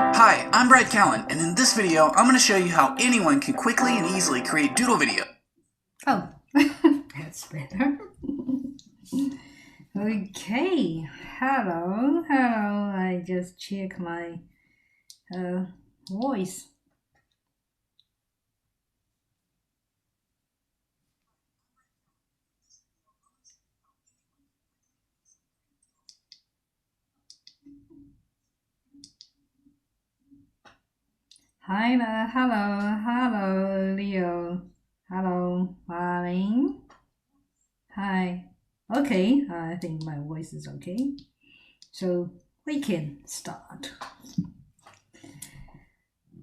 Hi, I'm Brad Callen, and in this video, I'm going to show you how anyone can quickly and easily create doodle video. Oh, that's better. Okay, hello, I just check my voice. Hi there, hello, Leo. Hello, Marlene. Hi. Okay, I think my voice is okay. So we can start.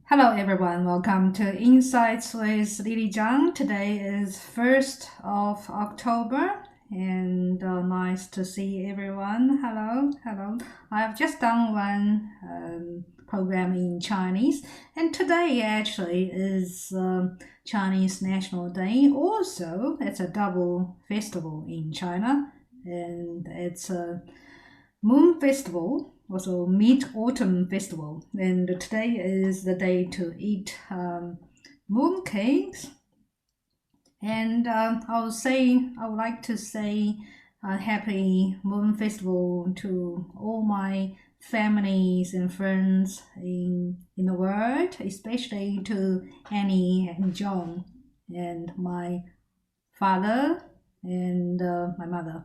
Hello everyone, welcome to Insights with Lily Zhang. Today is 1st of October and nice to see everyone. Hello. I've just done one program in Chinese, and today actually is Chinese National Day. Also, it's a double festival in China, and it's a Moon Festival, also Mid-Autumn Festival, and today is the day to eat moon cakes. And I would like to say a happy Moon Festival to all my families and friends in the world, especially to Annie and John and my father and my mother.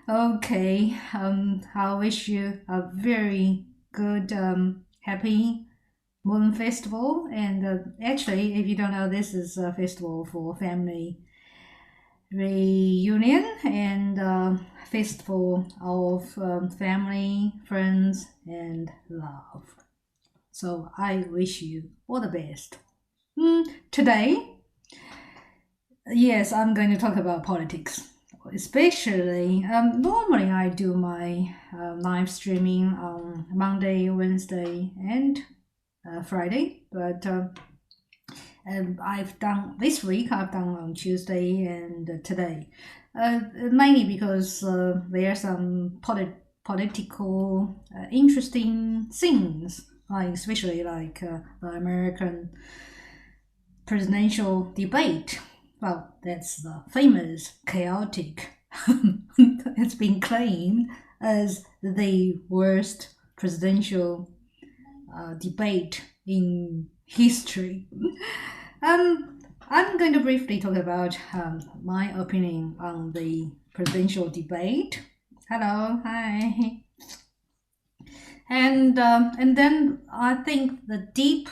Okay, I wish you a very good, happy Moon Festival. And actually, if you don't know, this is a festival for family reunion and festival of family, friends, and love. So I wish you all the best. Today, yes, I'm going to talk about politics. Especially, normally I do my live streaming on Monday, Wednesday, and Friday, but I've done this week. I've done on Tuesday and today, mainly because there are some political interesting things, especially like the American presidential debate. Well, that's the famous, chaotic. It's been claimed as the worst presidential debate in history. I'm going to briefly talk about my opinion on the presidential debate. Hello, hi. And then I think the deep.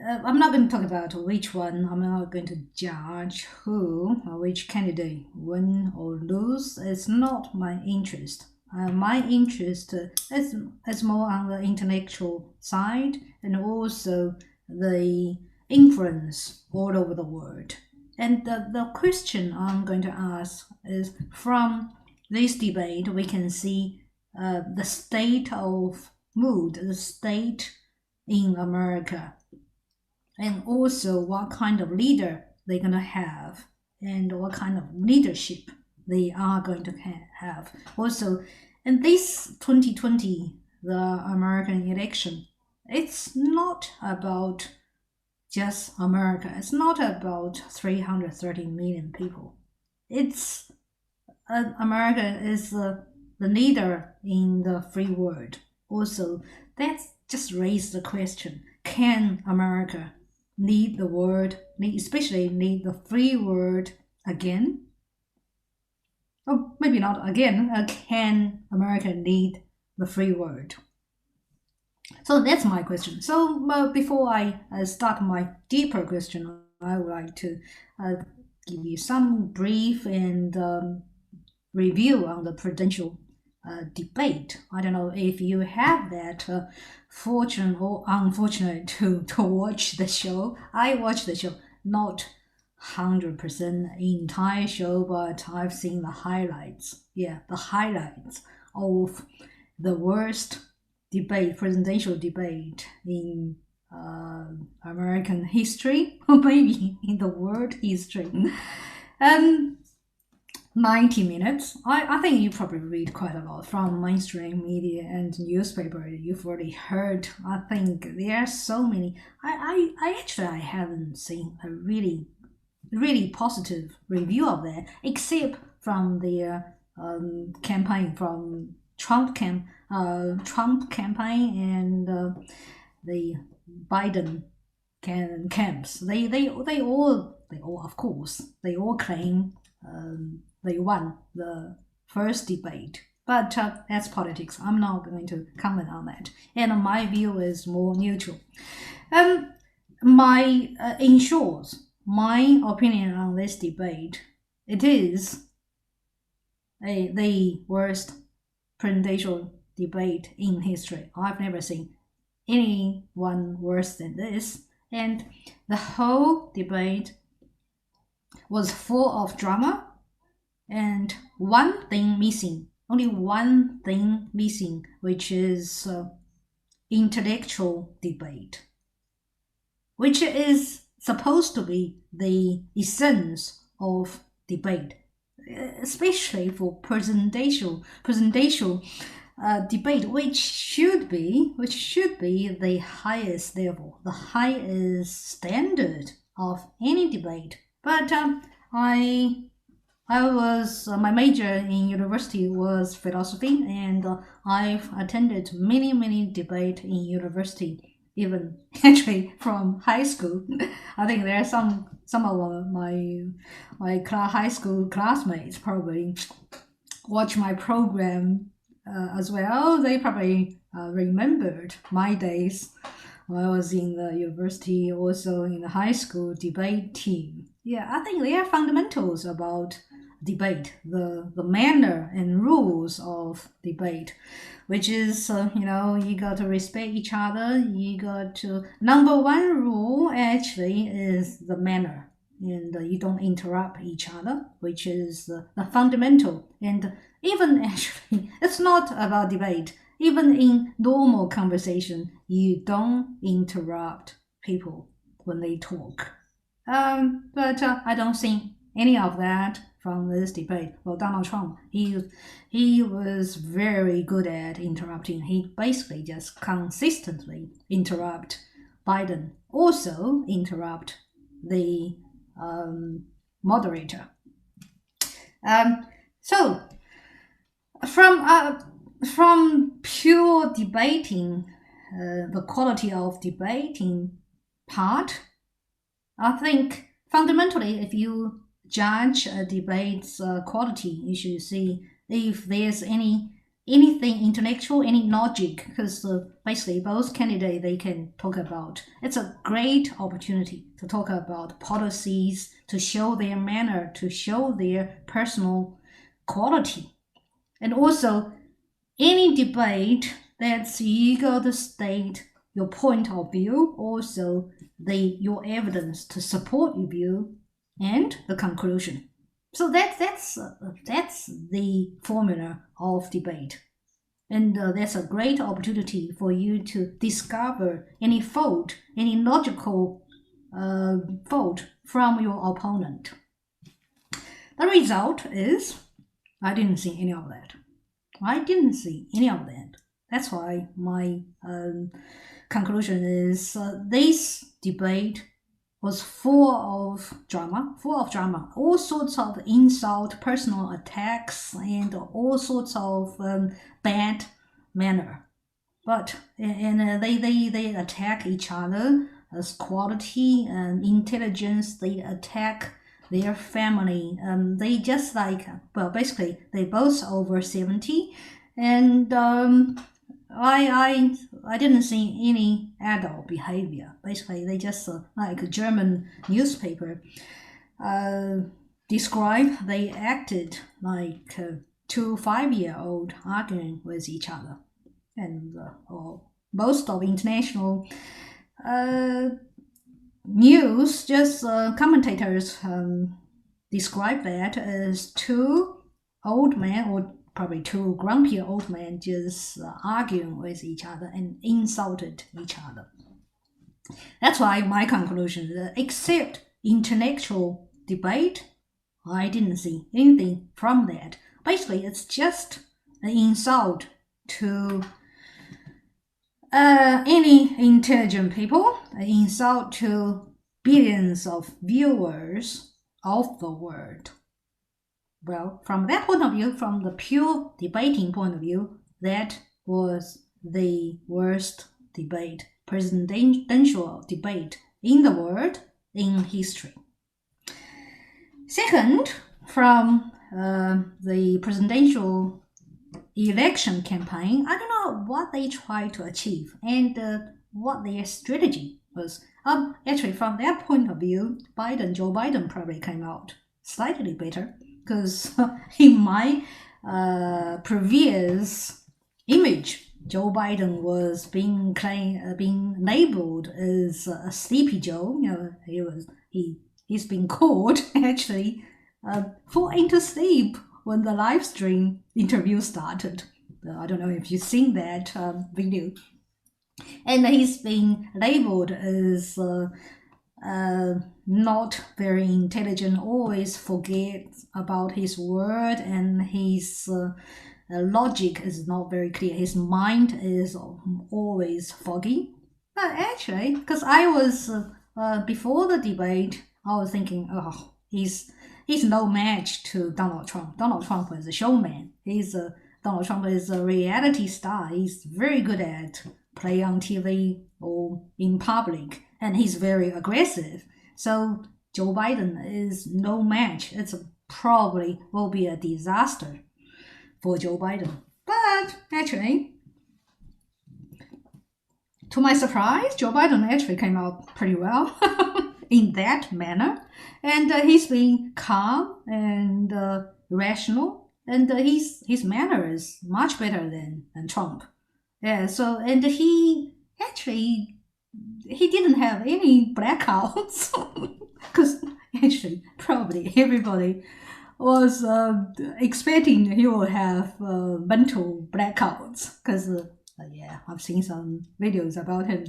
I'm not going to talk about which one. I'm not going to judge who or which candidate win or lose. It's not my interest. My interest is more on the intellectual side and also the influence all over the world. And the question I'm going to ask is, from this debate, we can see the state of mood, the state in America, and also what kind of leader they're going to have and what kind of leadership they are going to have. Also, in this 2020, the American election, it's not about just America. It's not about 330 million people. It's America is the leader in the free world. Also, that's just raised the question, can America lead the world, especially lead the free world again? Oh, maybe not again. Can America lead the free world? So that's my question. So before I start my deeper question, I would like to give you some brief and review on the presidential debate. I don't know if you have that fortune or unfortunate to watch the show. I watched the show, not 100% entire show, but I've seen the highlights. Yeah, the highlights of the worst debate, presidential debate in American history, or maybe in the world history. 90 minutes. I think you probably read quite a lot from mainstream media and newspaper. You've already heard. I think there are so many. I haven't seen a really positive review of that, except from their campaign, from Trump campaign and the Biden camps. They all of course they all claim they won the first debate. But that's politics. I'm not going to comment on that. And my view is more neutral. In short, my opinion on this debate, it is the worst presidential debate in history. I've never seen anyone worse than this. And the whole debate was full of drama and one thing missing, only one thing missing, which is intellectual debate, which is supposed to be the essence of debate, especially for presidential debate, which should be the highest level, the highest standard of any debate. But my major in university was philosophy, and I've attended many debate in university, even actually from high school. I think there are some of my high school classmates probably watch my program as well. They probably remembered my days when I was in the university, also in the high school debate team. Yeah, I think there are fundamentals about debate, the manner and rules of debate, which is, you got to respect each other. You got to, number one rule actually is the manner, and you don't interrupt each other, which is the fundamental. And even actually, it's not about debate. Even in normal conversation, you don't interrupt people when they talk. But I don't see any of that from this debate. Well, Donald Trump, he was very good at interrupting. He basically just consistently interrupt Biden, also interrupt the moderator. So from pure debating, the quality of debating part, I think fundamentally, if you judge a debate's quality, you should see if there's anything intellectual, any logic, because basically both candidates, they can talk about. It's a great opportunity to talk about policies, to show their manner, to show their personal quality. And also, any debate that's you got to state your point of view, also your evidence to support your view, and the conclusion. So that's the formula of debate, and that's a great opportunity for you to discover any fault, any logical fault from your opponent. The result is I didn't see any of that. That's why my conclusion is this debate was full of drama, all sorts of insult, personal attacks, and all sorts of bad manner. But they attack each other as quality and intelligence. They attack their family. They just basically they both over 70, and I didn't see any adult behavior. Basically, they just like a German newspaper describe. They acted like two 5-year-old arguing with each other, and most of international news, just commentators describe that as two old men, or probably two grumpy old men, just arguing with each other and insulted each other. That's why my conclusion is, except intellectual debate, I didn't see anything from that. Basically, it's just an insult to any intelligent people, an insult to billions of viewers of the world. Well, from that point of view, from the pure debating point of view, that was the worst debate, presidential debate in the world in history. Second, from the presidential election campaign, I don't know what they tried to achieve and what their strategy was. Actually, from that point of view, Joe Biden probably came out slightly better because in my previous image, Joe Biden was being labeled as a sleepy Joe. He's been called actually falling to sleep when the live stream interview started. I don't know if you've seen that video. And he's been labeled as not very intelligent, always forgets about his word, and his logic is not very clear. His mind is always foggy. But actually, because I was, before the debate, I was thinking, oh, he's no match to Donald Trump. Donald Trump is a showman. Donald Trump is a reality star. He's very good at play on TV or in public, and he's very aggressive. So Joe Biden is no match. It's probably will be a disaster for Joe Biden. But actually, to my surprise, Joe Biden actually came out pretty well in that manner. And he's been calm and rational, and his manner is much better than Trump. Yeah, so, and he didn't have any blackouts, because actually probably everybody was expecting he will have mental blackouts, because I've seen some videos about him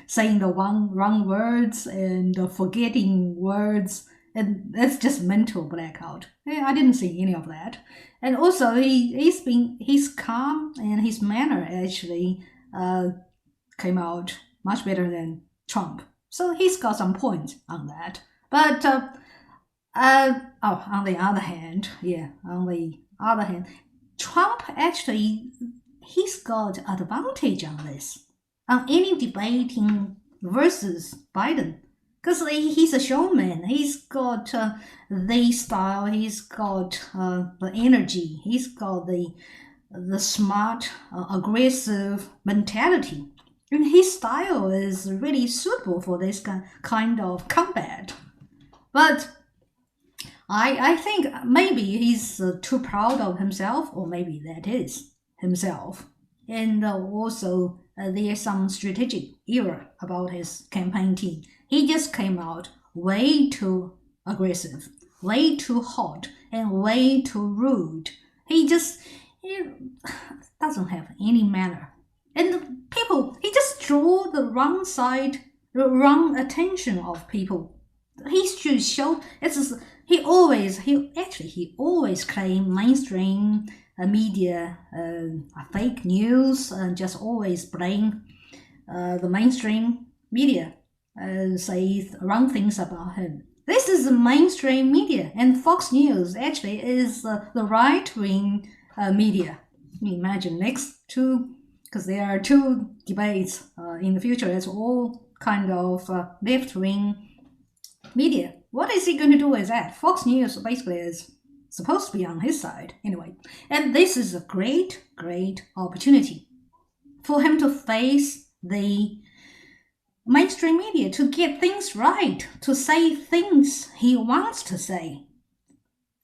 saying the wrong words and forgetting words, and that's just mental blackout. I didn't see any of that. And also he's calm, and his manner actually came out much better than Trump. So he's got some points on that. But on the other hand, Trump actually, he's got advantage on this, on any debating versus Biden, because he's a showman. He's got the style, he's got the energy, he's got the smart, aggressive mentality, and his style is really suitable for this kind of combat. But I think maybe he's too proud of himself, or maybe that is himself. And also there's some strategic error about his campaign team. He just came out way too aggressive, way too hot, and way too rude. He doesn't have any manner. And he just draw the wrong attention of people. He should show, he always claim mainstream media fake news, and just always blame the mainstream media, say wrong things about him. This is the mainstream media, and Fox News actually is the right-wing media. You imagine because there are two debates in the future, it's all kind of left-wing media. What is he going to do with that? Fox News basically is supposed to be on his side anyway. And this is a great, great opportunity for him to face the mainstream media, to get things right, to say things he wants to say.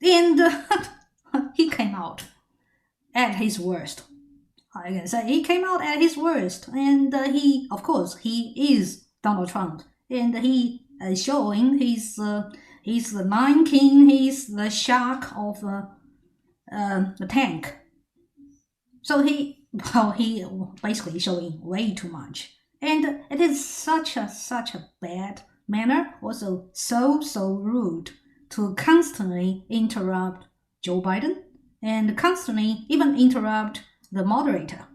And he came out at his worst. I can say he came out at his worst. And he is Donald Trump. And he is showing he's the Lion King, he's the shark of the tank. So he basically showing way too much. And it is such a bad manner, also so rude to constantly interrupt Joe Biden and constantly even interrupt the moderator.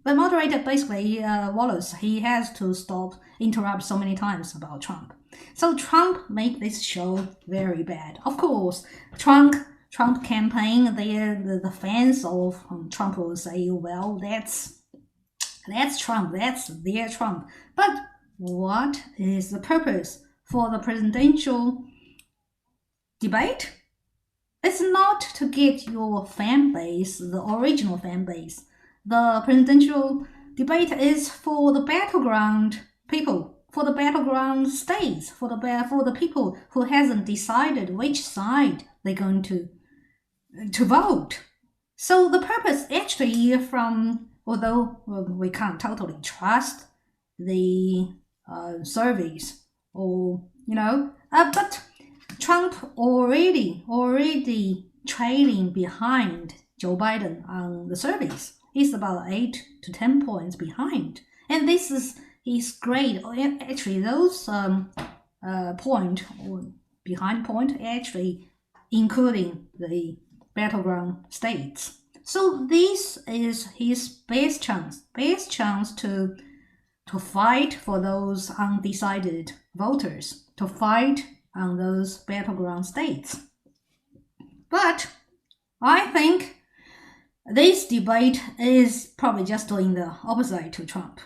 The moderator basically, Wallace, he has to stop, interrupt so many times about Trump. So Trump made this show very bad. Of course, Trump campaign, the fans of Trump will say, well, that's Trump, that's their Trump. But what is the purpose for the presidential debate? It's not to get your fan base, the original fan base. The presidential debate is for the battleground people, for the battleground states, for the people who hasn't decided which side they're going to vote. So the purpose actually although we can't totally trust the surveys but Trump already trailing behind Joe Biden on the surveys. He's about 8 to 10 points behind. And this is his grade. Actually, those point actually including the battleground states. So this is his best chance to fight for those undecided voters, to fight on those battleground states. But I think this debate is probably just doing the opposite to Trump.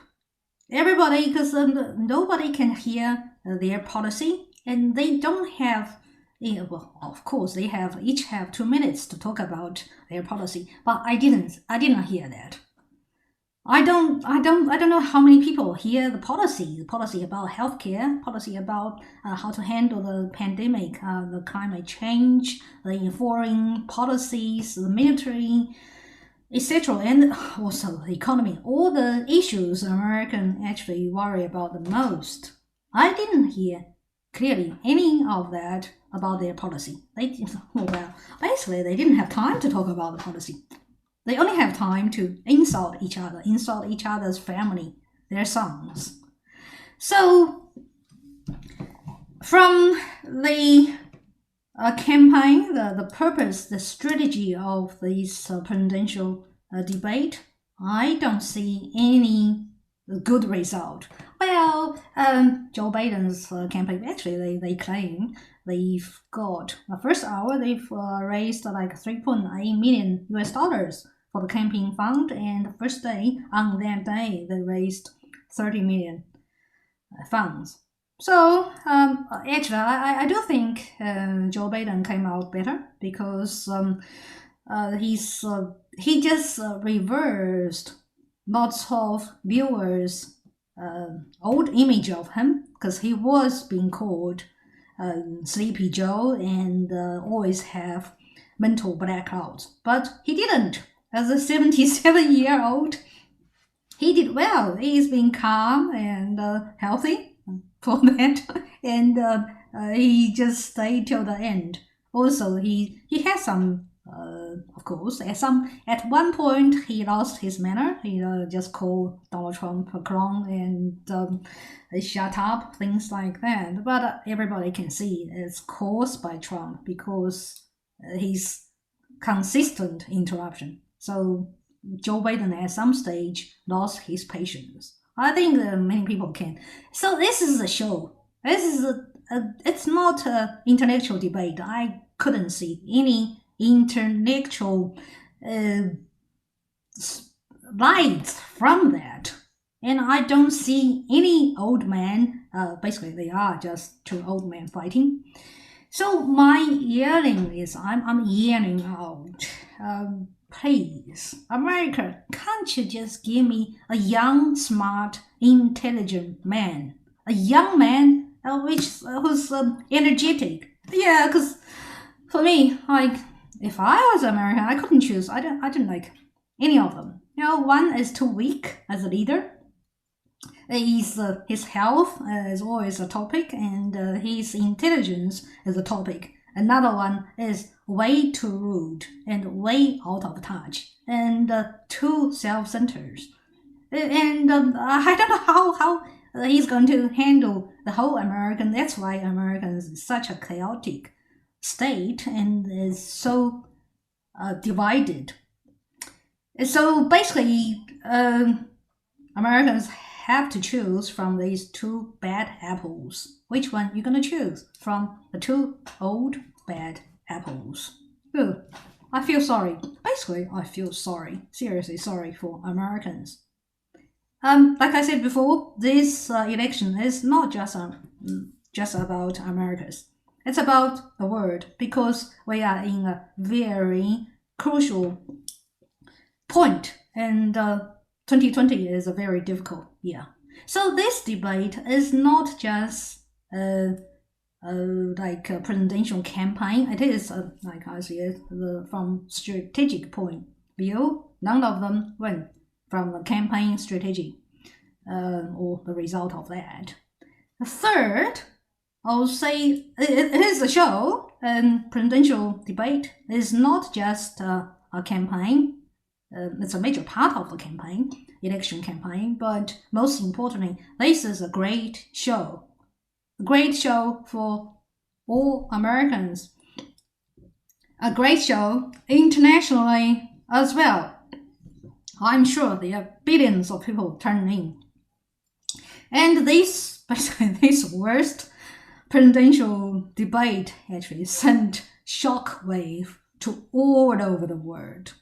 Everybody, because nobody can hear their policy, and they don't have. Well, of course, they each have 2 minutes to talk about their policy, but I didn't hear that. I don't know how many people hear the policy about healthcare, policy about how to handle the pandemic, the climate change, the foreign policies, the military, etc., and also the economy, all the issues Americans actually worry about the most. I didn't hear clearly any of that about their policy. Basically, they didn't have time to talk about the policy. They only have time to insult each other's family, their sons. So, from the campaign, the purpose, the strategy of this presidential debate, I don't see any good result. Well, Joe Biden's campaign, actually, they claim they've got, the first hour, they've raised like $3.8 million for the campaign fund, and the first day, on that day, they raised 30 million funds. So, actually, I do think Joe Biden came out better because he just reversed lots of viewers' old image of him, because he was being called Sleepy Joe and always have mental blackouts. But he didn't. As a 77-year-old, he did well. He's been calm and healthy for that, and he just stayed till the end. Also, he has some, of course, at one point he lost his manner. He just called Donald Trump a clown and shut up, things like that. But everybody can see it's caused by Trump because his consistent interruption. So Joe Biden at some stage lost his patience. I think many people can. So this is a show. This is it's not an intellectual debate. I couldn't see any intellectual lights from that. And I don't see any old man. Basically, they are just two old men fighting. So my yelling is, I'm yelling out, please, America, can't you just give me a young, smart, intelligent man? A young man who's energetic. Yeah, because for me, like, if I was American, I couldn't choose. I didn't like any of them. One is too weak as a leader. His health is always a topic, and his intelligence is a topic. Another one is way too rude and way out of touch and too self-centered. And I don't know how he's going to handle the whole American. That's why Americans is such a chaotic state and is so divided. So basically, Americans have to choose from these two bad apples. Which one you're gonna choose from the two old bad apples? Ooh, I feel sorry. Basically, I feel sorry. Seriously sorry for Americans. Like I said before, this election is not just about Americas. It's about the world because we are in a very crucial point, and 2020 is a very difficult year. So this debate is not just like a presidential campaign. It is, like I said, from strategic point of view. None of them win from the campaign strategy or the result of that. The third, I'll say it is a show, and presidential debate is not just a campaign. It's a major part of the campaign, election campaign, but most importantly, this is a great show. A great show for all Americans. A great show internationally as well. I'm sure there are billions of people turning in. And this worst presidential debate actually sent shockwave to all over the world.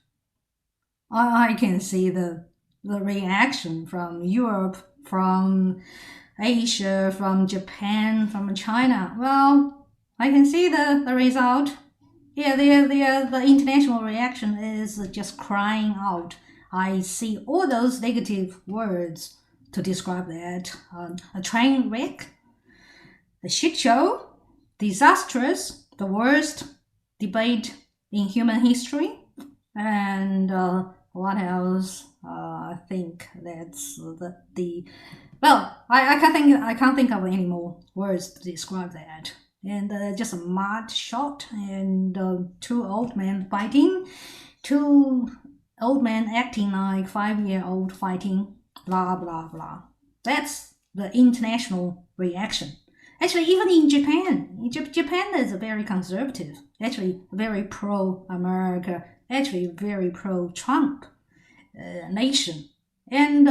I can see the reaction from Europe, from Asia, from Japan, from China. Well, I can see the result. Yeah, the international reaction is just crying out. I see all those negative words to describe that. A train wreck, a shit show, disastrous, the worst debate in human history, and what else? I think that's well, I can't think of any more words to describe that. And just a mud shot and two old men fighting, two old men acting like 5-year-old fighting, blah blah blah. That's the international reaction. Actually, even in Japan, Japan is very conservative, actually very pro-America, actually very pro-Trump nation. And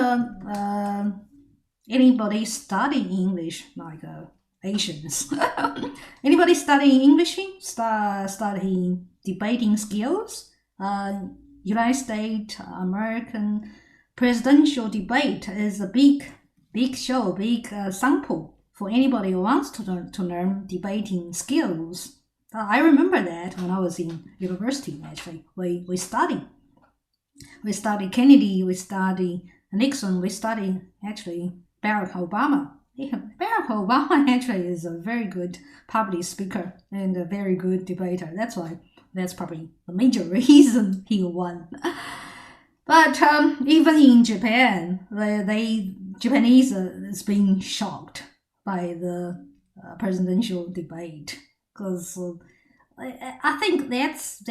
anybody studying English, like Asians, anybody studying English, studying debating skills, United States, American presidential debate is a big show, big sample for anybody who wants to learn debating skills. I remember that when I was in university, actually, we studied Kennedy, we studied Nixon, we studied actually Barack Obama. Barack Obama actually is a very good public speaker and a very good debater. That's probably the major reason he won. But even in Japan, Japanese is being shocked by the presidential debate, because I think that's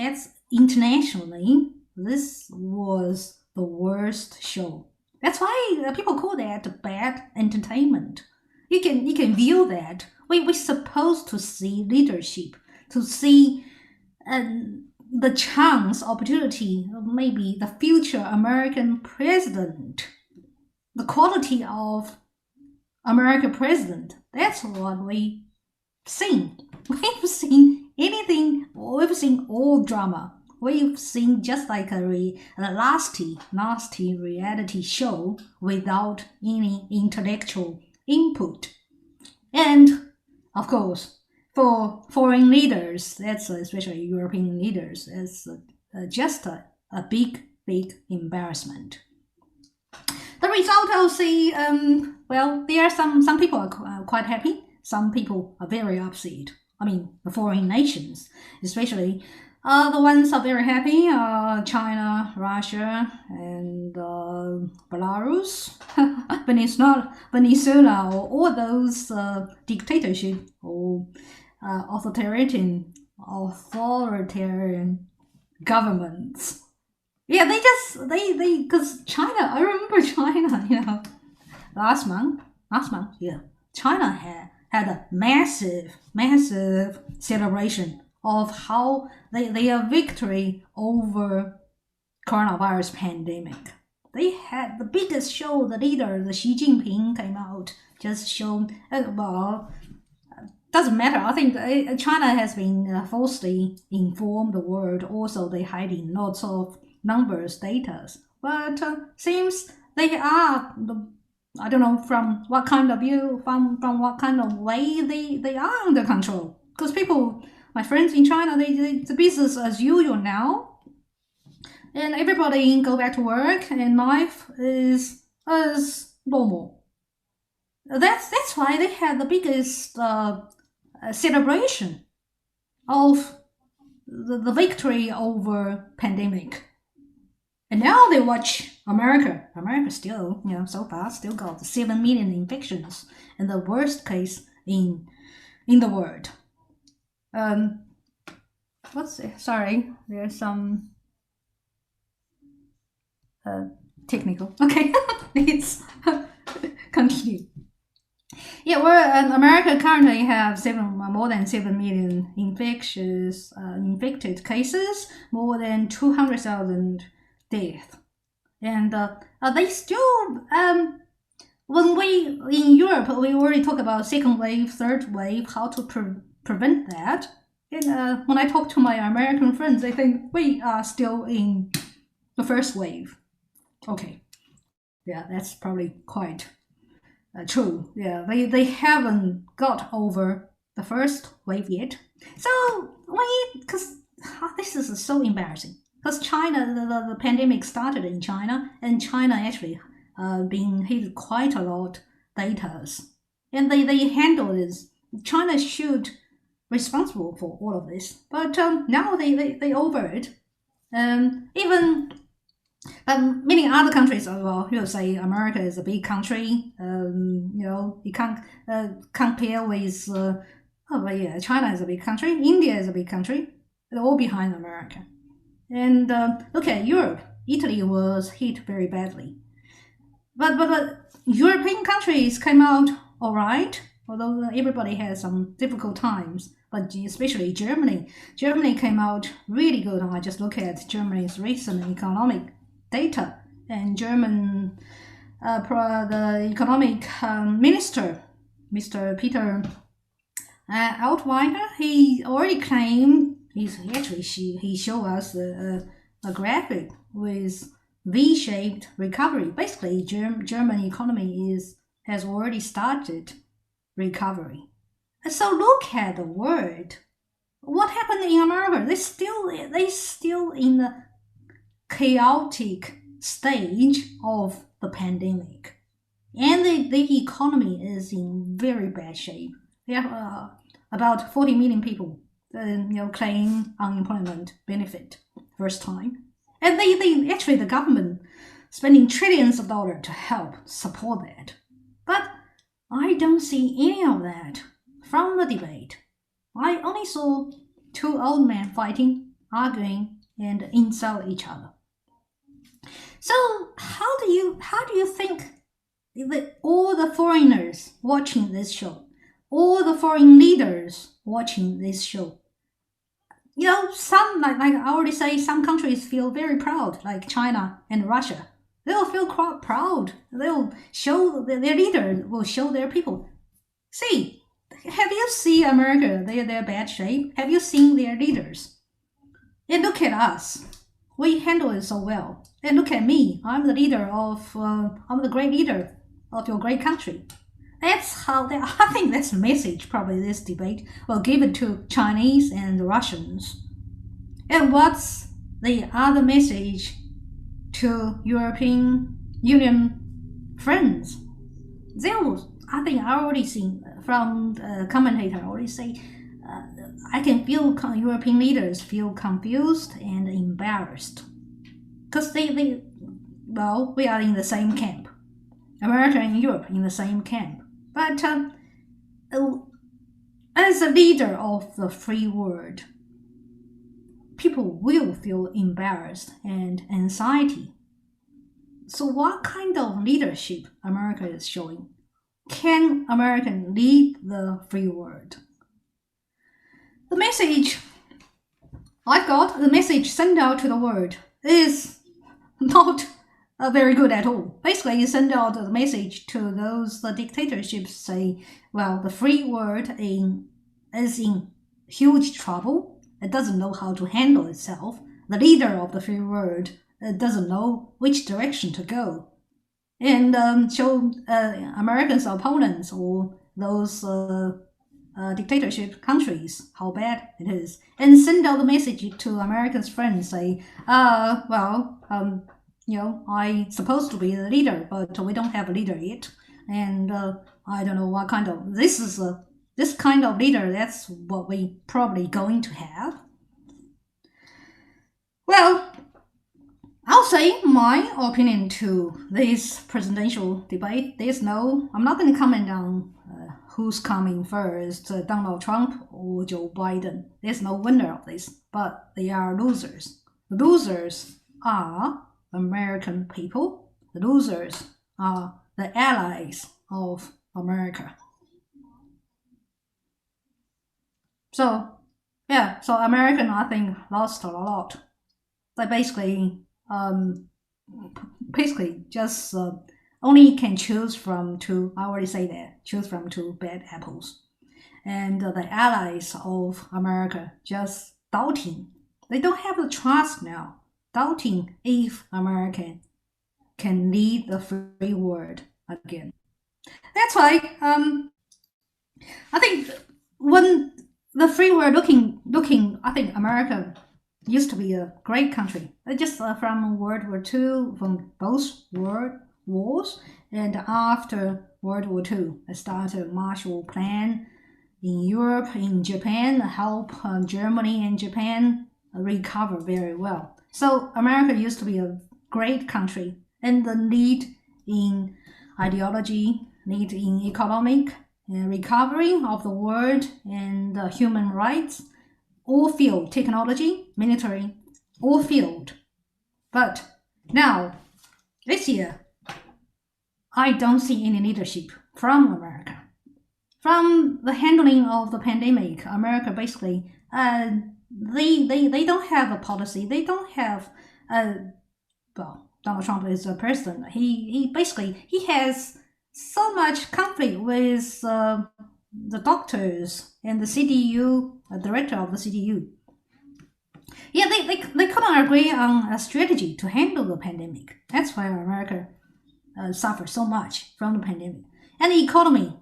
internationally, this was the worst show. That's why people call that bad entertainment. You can view that. We're supposed to see leadership, to see the chance, opportunity of maybe the future American president, the quality of American president. That's what we've seen. We've seen anything, we've seen all drama. We've seen just like a nasty reality show without any intellectual input. And of course, for foreign leaders, that's especially European leaders, it's just a big embarrassment. The result, I'll say, well, there are some people are quite happy. Some people are very upset. I mean, the foreign nations, especially the ones are very happy, China, Russia, and Belarus, Venezuela, or all those dictatorship or authoritarian governments. Yeah, they because China, I remember China, last month, yeah, China had a massive celebration of how their victory over coronavirus pandemic. They had the biggest show. The leader, the Xi Jinping, came out, just showed, doesn't matter. I think China has been falsely informed the world. Also, they hiding lots of numbers, data. But seems they are, I don't know from what kind of view, from what kind of way they are under control. Because people, my friends in China, the business as usual now. And everybody go back to work and life is as normal. That's why they had the biggest celebration of the victory over pandemic. And now they watch America. America still, so far still got 7 million infections and the worst case in the world. Sorry, there's some technical. Okay, let's continue. Yeah, well, America currently have more than 7 million infected cases, more than 200,000 deaths, and they still when we in Europe we already talk about second wave, third wave, how to prevent that. And when I talk to my American friends, they think we are still in the first wave. Okay, yeah, that's probably quite true. Yeah, they haven't got over the first wave yet. So because this is so embarrassing. Because China, the pandemic started in China, and China actually been hit quite a lot data, and they handle this. China should responsible for all of this, but now they over it. Even but many other countries as well. You say America is a big country. You can't compare with. China is a big country. India is a big country. They're all behind America. And look at Europe. Italy was hit very badly. But European countries came out all right, although everybody had some difficult times. But especially Germany. Germany came out really good. I just look at Germany's recent economic data. And German, the economic minister, Mr. Peter Altweiner, he already claimed, he showed us a graphic with V-shaped recovery. Basically, German economy has already started recovery. So look at the world. What happened in America? They still in the chaotic stage of the pandemic, and the economy is in very bad shape. They have about 40 million people, claim unemployment benefit first time, and they actually the government spending trillions of dollars to help support that. But I don't see any of that from the debate. I only saw two old men fighting, arguing, and insult each other. So how do you think that all the foreigners watching this show, all the foreign leaders watching this show, some like I already say, some countries feel very proud, like China and Russia. They'll feel quite proud. They'll show their leader will show their people. See, have you seen America? They're bad shape. Have you seen their leaders? And look at us. We handle it so well. And look at me. I'm the leader I'm the great leader of your great country. That's how I think that's the message probably this debate will give it to Chinese and Russians. And what's the other message to European Union friends? I think I already seen from the commentator already say, I can feel European leaders feel confused and embarrassed. Because we are in the same camp. America and Europe in the same camp. But as a leader of the free world, people will feel embarrassed and anxiety. So what kind of leadership America is showing? Can America lead the free world? The message I thought the message sent out to the world is not very good at all. Basically, you send out the message to those dictatorships, say, well, the free world is in huge trouble. It doesn't know how to handle itself. The leader of the free world doesn't know which direction to go. And show Americans' opponents or those dictatorship countries how bad it is, and send out the message to Americans' friends, say, I'm supposed to be the leader, but we don't have a leader yet, and I don't know what kind of this kind of leader. That's what we probably going to have. Well, I'll say my opinion to this presidential debate. I'm not going to comment on who's coming first, Donald Trump or Joe Biden. There's no winner of this, but they are losers. The losers are American people. The losers are the allies of America. So American, I think, lost a lot. They basically just only can choose from two. I already say that, choose from two bad apples. And the allies of America just doubting. They don't have the trust now, doubting if America can lead the free world again. That's why I think when the free world looking, I think America used to be a great country. Just from World War II, from both world wars, and after World War II, I started a Marshall Plan in Europe, in Japan, help Germany and Japan recover very well. So America used to be a great country, and the lead in ideology, lead in economic recovery of the world and human rights, all field, technology, military, all field. But now, this year, I don't see any leadership from America. From the handling of the pandemic, America basically, they don't have a policy. They don't have, Donald Trump is a president. He has so much conflict with the doctors and the CDU, director of the CDU. Yeah, they couldn't agree on a strategy to handle the pandemic. That's why America suffered so much from the pandemic. And the economy.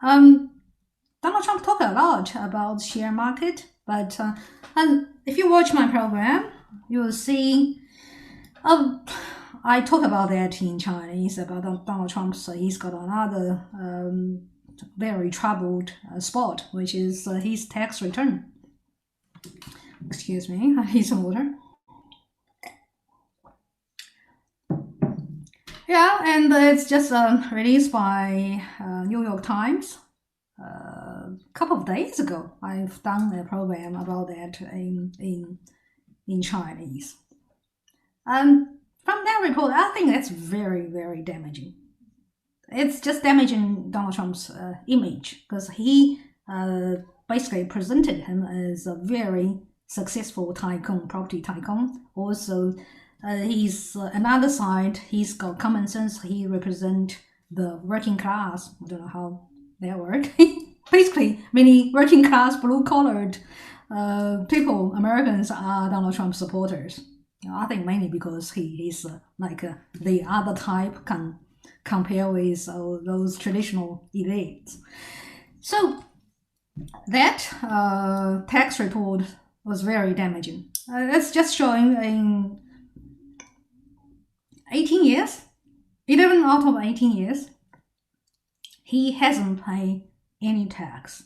Donald Trump talked a lot about share market, but if you watch my program, you will see I talk about that in Chinese, about Donald Trump. So he's got another very troubled spot, which is his tax return. Excuse me, I need some water. Yeah, and it's just released by New York Times. A couple of days ago, I've done a program about that in Chinese. From that report, I think that's very, very damaging. It's just damaging Donald Trump's image, because he basically presented him as a very successful tycoon, property tycoon. Also, he's another side, he's got common sense. He represents the working class. I don't know how that works. Basically, many working class, blue-collared people, Americans, are Donald Trump supporters. I think mainly because he's like the other type compare with those traditional elites. So that tax report was very damaging. It's just showing in 18 years, 11 out of 18 years, he hasn't paid any tax.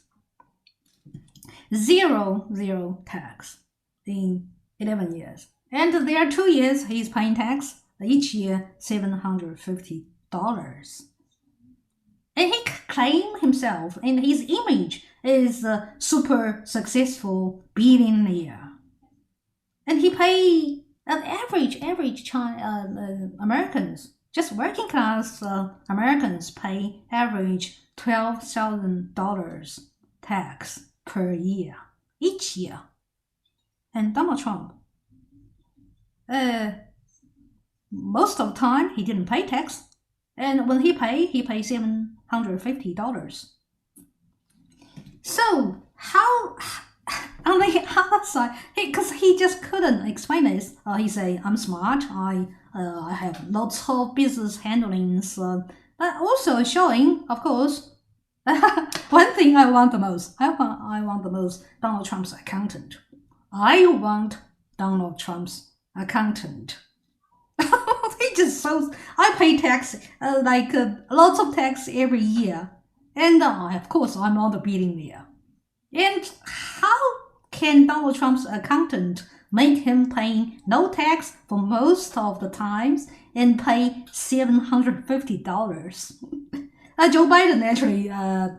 Zero tax in 11 years. And there are 2 years he's paying tax, each year $750. And he claimed himself, and his image is a super successful billionaire. And he paid an average Americans, just working class Americans pay average $12,000 tax per year, each year. And Donald Trump, most of the time he didn't pay tax, and when he paid $750. So how, on the other side, because he just couldn't explain this. He say, I'm smart, I have lots of business handlings, but also showing, of course, one thing I want the most, Donald Trump's accountant. I want Donald Trump's accountant. He just so, I pay tax, lots of tax every year. And of course, I'm not a billionaire. And how can Donald Trump's accountant make him pay no tax for most of the times and pay $750? Joe Biden actually,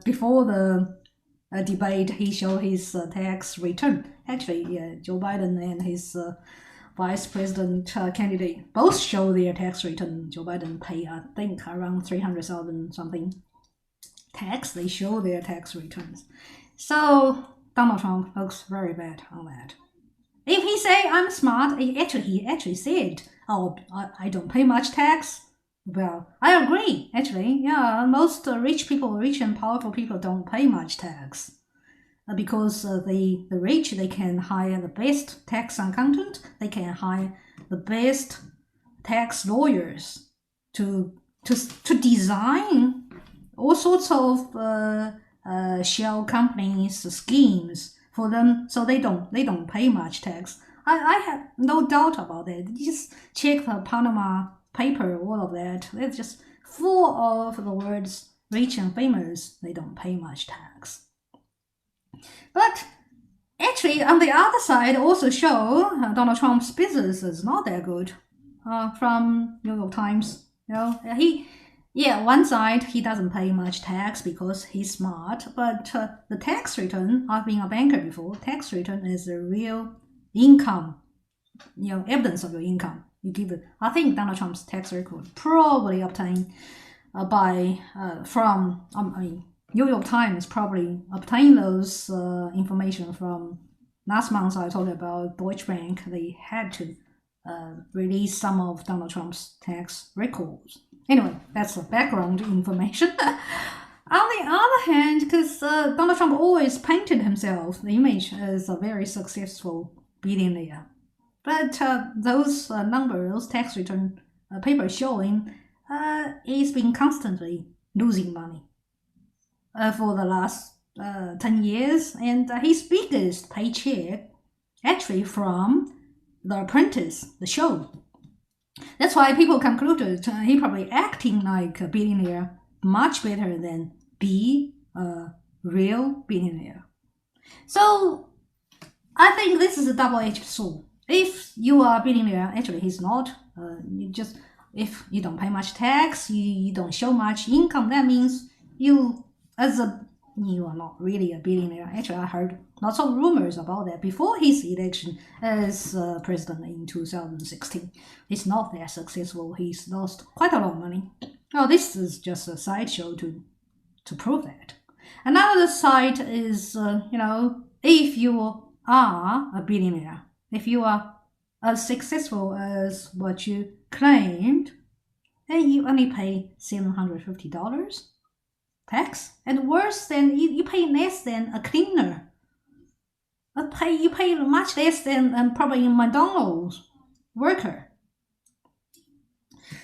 before the debate, he showed his tax return. Actually, Joe Biden and his vice president candidate both show their tax return. Joe Biden pay, I think, around 300,000 something tax. They show their tax returns. So Donald Trump looks very bad on that. If he say I'm smart, he actually said, oh, I don't pay much tax. Well, I agree, actually. Yeah, most rich and powerful people don't pay much tax. Because the rich, they can hire the best tax accountant, they can hire the best tax lawyers to design all sorts of shell companies schemes for them, so they don't pay much tax. I have no doubt about that. Just check the Panama paper, all of that. It's just full of the words rich and famous. They don't pay much tax. But actually, on the other side, also show Donald Trump's business is not that good. From New York Times, one side he doesn't pay much tax because he's smart, but the tax return, I've been a banker before, tax return is a real income, evidence of your income. You give it. I think Donald Trump's tax record probably obtained New York Times probably obtained those information from last month. I told you about Deutsche Bank. They had to release some of Donald Trump's tax records. Anyway, that's the background information. On the other hand, because Donald Trump always painted himself, the image as a very successful billionaire. But those tax return papers showing he's been constantly losing money for the last 10 years. And his biggest paycheck actually from The Apprentice, the show. That's why people concluded he probably acting like a billionaire much better than be a real billionaire. So I think this is a double-edged sword. If you are a billionaire, actually he's not. If you don't pay much tax, you don't show much income, that means you are not really a billionaire. Actually, I heard lots of rumors about that before his election as president in 2016. He's not that successful. He's lost quite a lot of money. Oh, this is just a sideshow to prove that. Another side is, if you are a billionaire, if you are as successful as what you claimed, and you only pay $750 tax, and worse than you pay less than a cleaner. You pay much less than probably a McDonald's worker.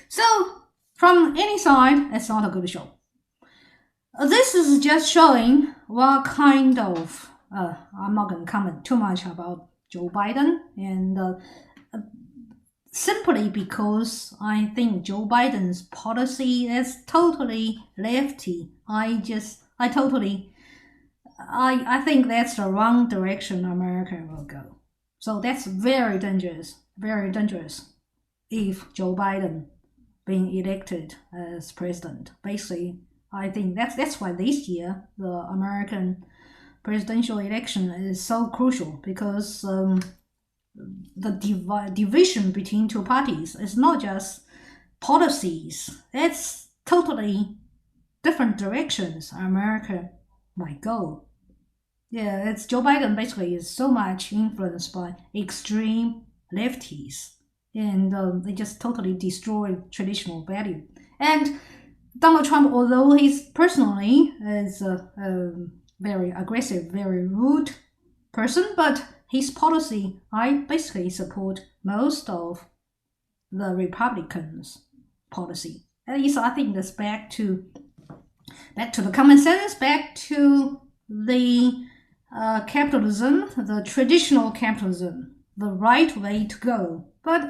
So from any side, it's not a good show. This is just showing what kind of. I'm not going to comment too much about Joe Biden, and simply because I think Joe Biden's policy is totally lefty. I think that's the wrong direction America will go. So that's very dangerous if Joe Biden being elected as president. Basically, I think that's why this year the American presidential election is so crucial, because the division between two parties is not just policies. It's totally different directions America might go. Yeah, it's Joe Biden basically is so much influenced by extreme lefties, and they just totally destroy traditional value. And Donald Trump, although he's personally is a very aggressive, very rude person, but his policy, I basically support most of the Republicans' policy. At least I think that's back to the common sense, back to the capitalism, the traditional capitalism, the right way to go. But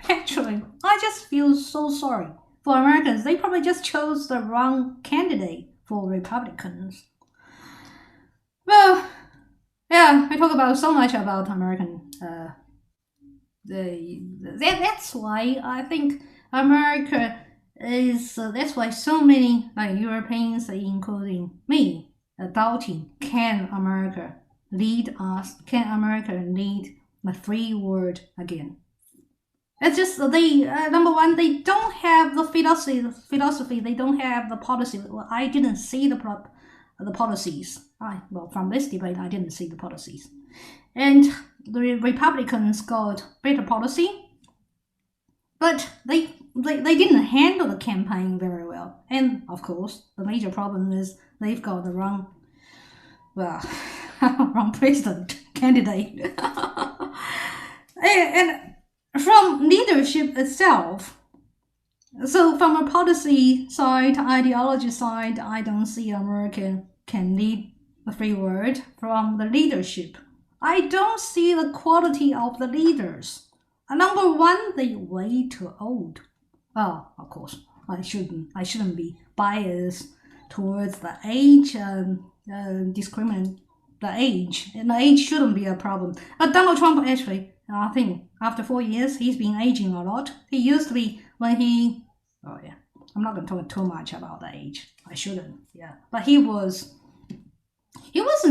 actually, I just feel so sorry for Americans. They probably just chose the wrong candidate for Republicans. Well, yeah, I talk about so much about American. That's why I think America is. That's why so many Europeans, including me, doubting can America lead us? Can America lead the free world again? It's just they number one, they don't have the philosophy. They don't have the policy. Well, I didn't see the policies. From this debate, I didn't see the policies, and the Republicans got better policy, but they didn't handle the campaign very well. And of course, the major problem is they've got the wrong president candidate. and from leadership itself, so from a policy side, ideology side, I don't see America can lead the free world. From the leadership, I don't see the quality of the leaders. Number one, they way too old. Well, of course, I shouldn't be biased towards the age, discriminate the age, and the age shouldn't be a problem. But Donald Trump actually, I think after 4 years, he's been aging a lot. He used to be I'm not going to talk too much about the age. I shouldn't, yeah. But he wasn't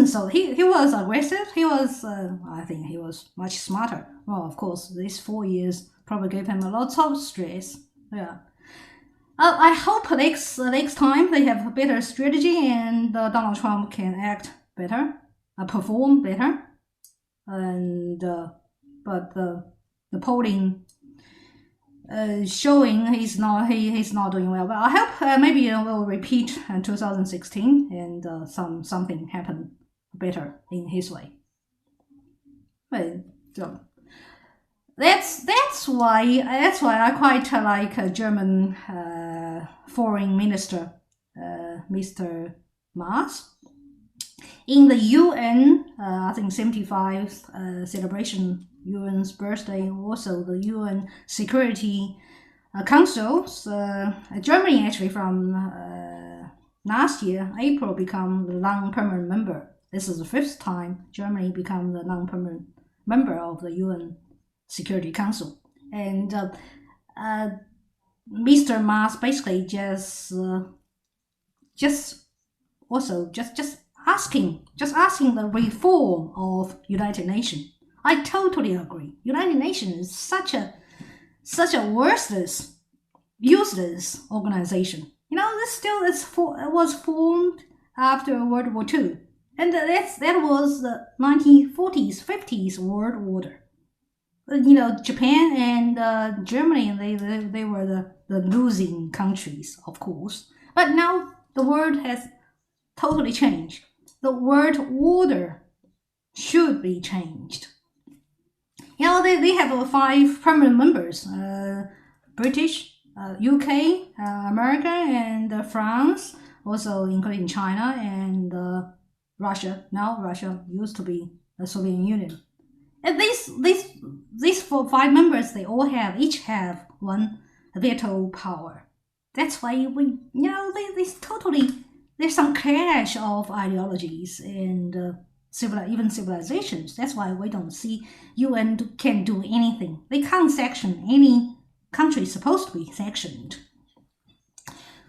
so, he was aggressive. He was, I think he was much smarter. Well, of course, these 4 years probably gave him a lot of stress, yeah. I hope next time they have a better strategy and Donald Trump can act better, perform better, and but the polling showing he's not doing well. But I hope maybe it will repeat in 2016 and something happen better in his way. But so that's why I quite like a German foreign minister, Mr. Maas. In the UN, I think 75th celebration, UN's birthday, also the UN Security Council. Germany actually from last year, April, become the non-permanent member. This is the 5th time Germany become the non-permanent member of the UN Security Council. And Mr. Maas basically just asking the reform of United Nations. I totally agree. United Nations is such a worthless, useless organization. You know, it was formed after World War II, and that was the 1940s, 50s world order. You know, Japan and Germany, they were the losing countries, of course. But now the world has totally changed. The world order should be changed. You know, they have 5 permanent members: British, UK, America, and France, also including China and Russia. Now Russia used to be the Soviet Union. And these 5 members, they all each have one veto power. That's why there's some clash of ideologies and even civilizations. That's why we don't see UN can do anything. They can't sanction any country supposed to be sanctioned.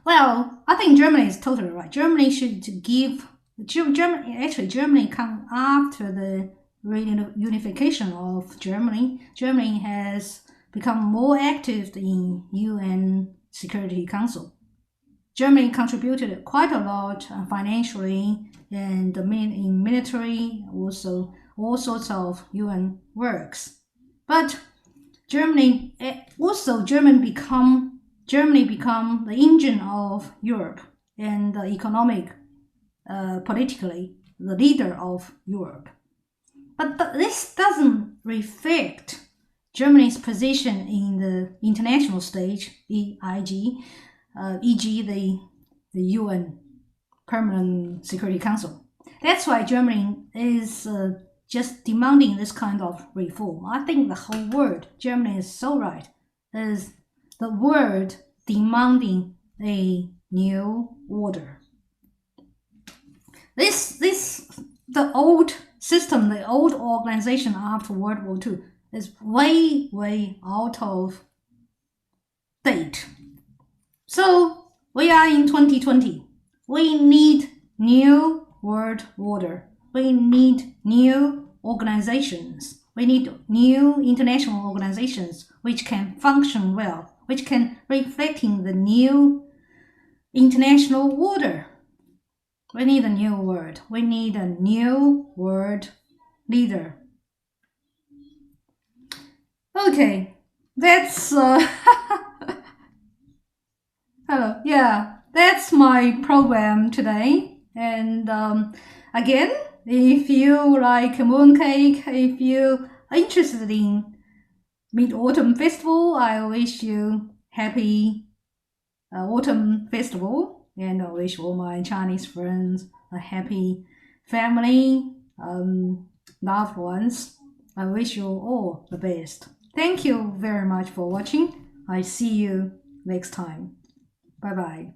Well, I think Germany is totally right. Germany should give Germany come after the reunification of Germany. Germany has become more active in UN Security Council. Germany contributed quite a lot financially and in military, also all sorts of UN works. But Germany become the engine of Europe and economic, politically, the leader of Europe. But this doesn't reflect Germany's position in the international stage, e.g., the UN Permanent Security Council. That's why Germany is just demanding this kind of reform. I think the whole word, Germany is so right, is the word demanding a new order. The old system, the old organization after World War II is way out of date. So we are in 2020. We need new world order. We need new organizations. We need new international organizations which can function well, which can reflecting the new international order. We need a new word. We need a new world leader. Okay, that's hello. Yeah, that's my program today. And again, if you like mooncake, if you are interested in Mid-Autumn Festival, I wish you happy Autumn Festival. And I wish all my Chinese friends a happy family, loved ones. I wish you all the best. Thank you very much for watching. I see you next time. Bye-bye.